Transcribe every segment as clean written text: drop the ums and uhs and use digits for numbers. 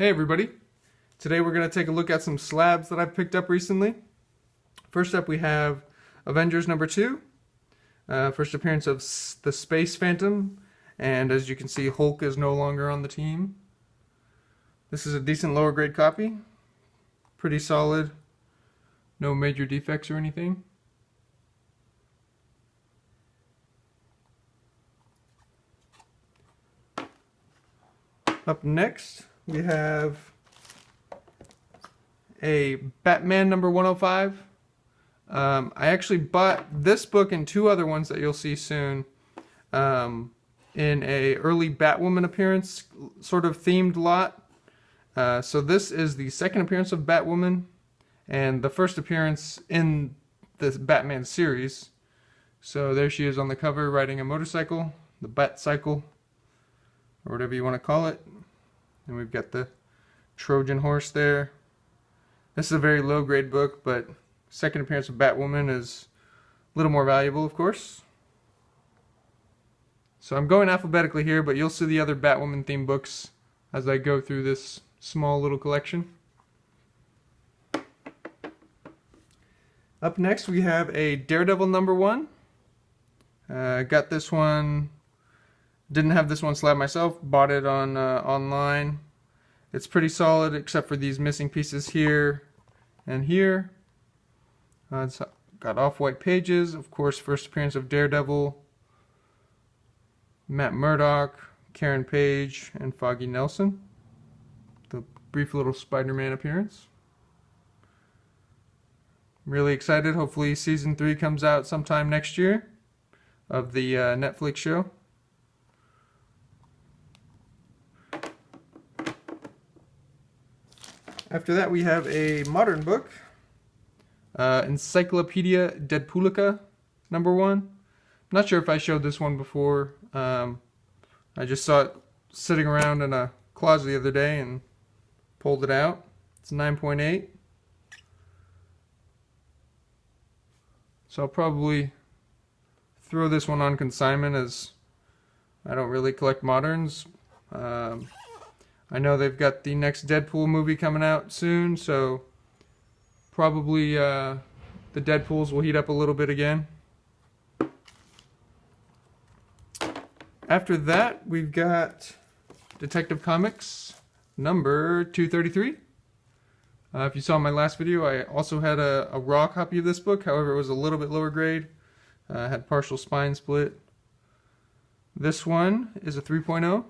Hey everybody! Today we're going to take a look at some slabs that I've picked up recently. First up we have Avengers number 2, first appearance of the Space Phantom, and as you can see Hulk is no longer on the team. This is a decent lower grade copy, pretty solid, no major defects or anything. Up next, we have a Batman number 105. I actually bought this book and two other ones that you'll see soon in a early Batwoman appearance sort of themed lot. So this is the second appearance of Batwoman and the first appearance in this Batman series. So there she is on the cover riding a motorcycle, the Bat Cycle, or whatever you want to call it. And we've got the Trojan horse there. This is a very low grade book, but second appearance of Batwoman is a little more valuable, of course. So I'm going alphabetically here, but you'll see the other Batwoman themed books as I go through this small little collection. Up next we have a Daredevil number 1. Got this one. Didn't have this one slab myself, bought it on online. It's pretty solid except for these missing pieces here and here. It's got off-white pages, of course, first appearance of Daredevil, Matt Murdock, Karen Page, and Foggy Nelson. The brief little Spider-Man appearance. Really excited, hopefully season 3 comes out sometime next year of the Netflix show. After that we have a modern book, Encyclopedia Deadpoolica number 1. I'm not sure if I showed this one before. I just saw it sitting around in a closet the other day and pulled it out. It's 9.8. So I'll probably throw this one on consignment as I don't really collect moderns. I know they've got the next Deadpool movie coming out soon, so probably the Deadpools will heat up a little bit again. After that, we've got Detective Comics number 233. If you saw my last video, I also had a raw copy of this book, however it was a little bit lower grade. Had partial spine split. This one is a 3.0.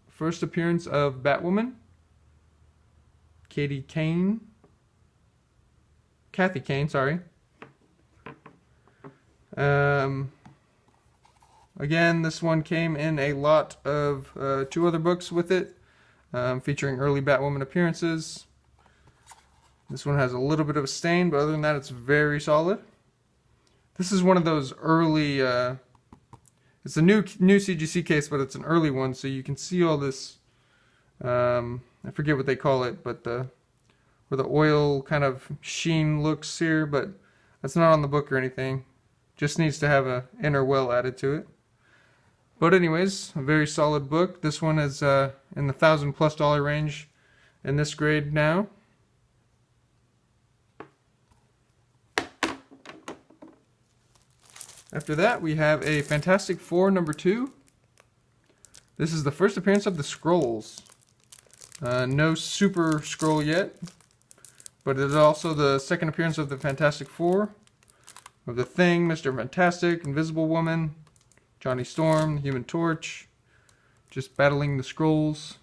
First appearance of Batwoman, Kathy Kane, sorry. Again, this one came in a lot of two other books with it, featuring early Batwoman appearances. This one has a little bit of a stain, but other than that, it's very solid. This is one of those early... it's a new CGC case, but it's an early one, so you can see all this, I forget what they call it, but where the oil kind of sheen looks here, but that's not on the book or anything. Just needs to have a inner well added to it. But anyways, a very solid book. This one is in the $1,000+ range in this grade now. After that, we have a Fantastic Four number 2. This is the first appearance of the Skrulls. No Super Skrull yet, but it is also the second appearance of the Fantastic Four. Of the Thing, Mr. Fantastic, Invisible Woman, Johnny Storm, Human Torch, just battling the Skrulls.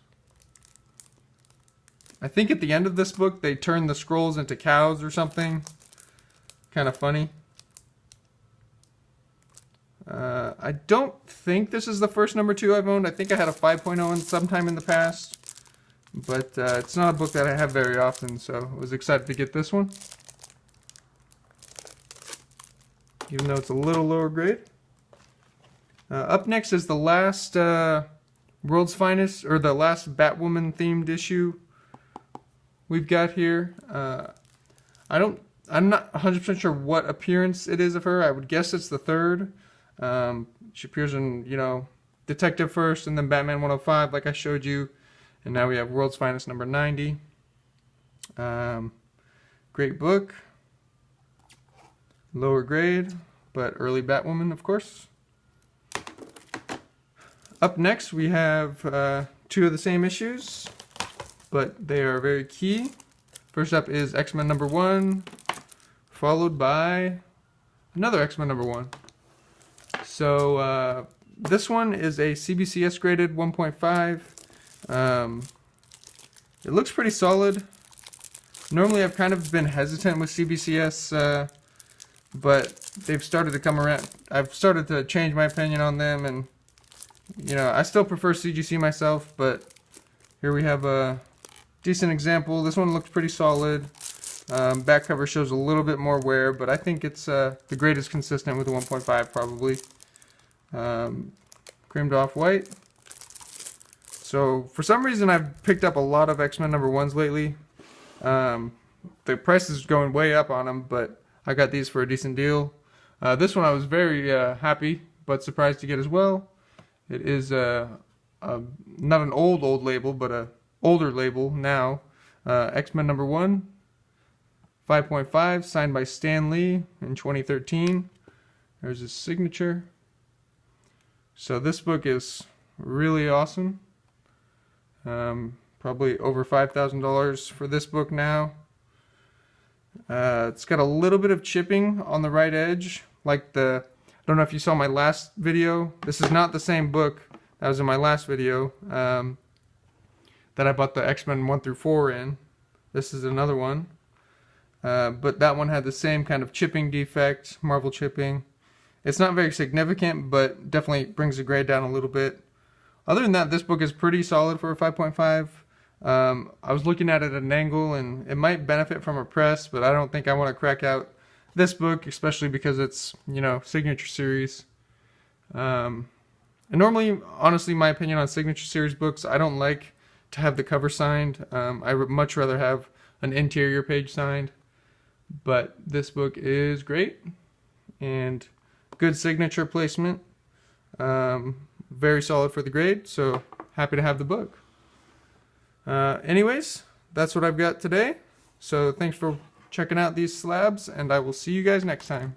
I think at the end of this book they turn the Skrulls into cows or something. Kind of funny. I don't think this is the first number 2 I've owned. I think I had a 5.0 sometime in the past. But it's not a book that I have very often, so I was excited to get this one. Even though it's a little lower grade. Up next is the last World's Finest, or the last Batwoman themed issue we've got here. I'm not 100% sure what appearance it is of her. I would guess it's the third. She appears in, Detective first and then Batman 105 like I showed you And now we have World's Finest number 90. Great book. Lower grade, but early Batwoman, of course. Up next, we have two of the same issues, but they are very key. First up is X-Men number 1, followed by another X-Men number 1. So this one is a CBCS graded 1.5. It looks pretty solid. Normally I've kind of been hesitant with CBCS, but they've started to come around. I've started to change my opinion on them, and you know, I still prefer CGC myself, but here we have a decent example. This one looks pretty solid. Back cover shows a little bit more wear, but I think it's the grade is consistent with the 1.5 probably. Creamed off white. So for some reason I've picked up a lot of X-Men number 1s lately. The price is going way up on them, but I got these for a decent deal. This one I was very happy but surprised to get as well. It is not an old label, but a older label now. X-Men number 1, 5.5, signed by Stan Lee in 2013. There's his signature. So this book is really awesome. Probably over $5,000 for this book now. It's got a little bit of chipping on the right edge, like I don't know if you saw my last video. This is not the same book that was in my last video that I bought the X-Men 1 through 4 in. This is another one. But that one had the same kind of chipping defect, Marvel chipping. It's not very significant, but definitely brings the grade down a little bit. Other than that, this book is pretty solid for a 5.5. I was looking at it at an angle, and it might benefit from a press, but I don't think I want to crack out this book, especially because it's, you know, signature series. And normally, honestly, my opinion on signature series books, I don't like to have the cover signed. I would much rather have an interior page signed. But this book is great, and good signature placement. Very solid for the grade, so happy to have the book. Anyways, that's what I've got today. So thanks for checking out these slabs, and I will see you guys next time.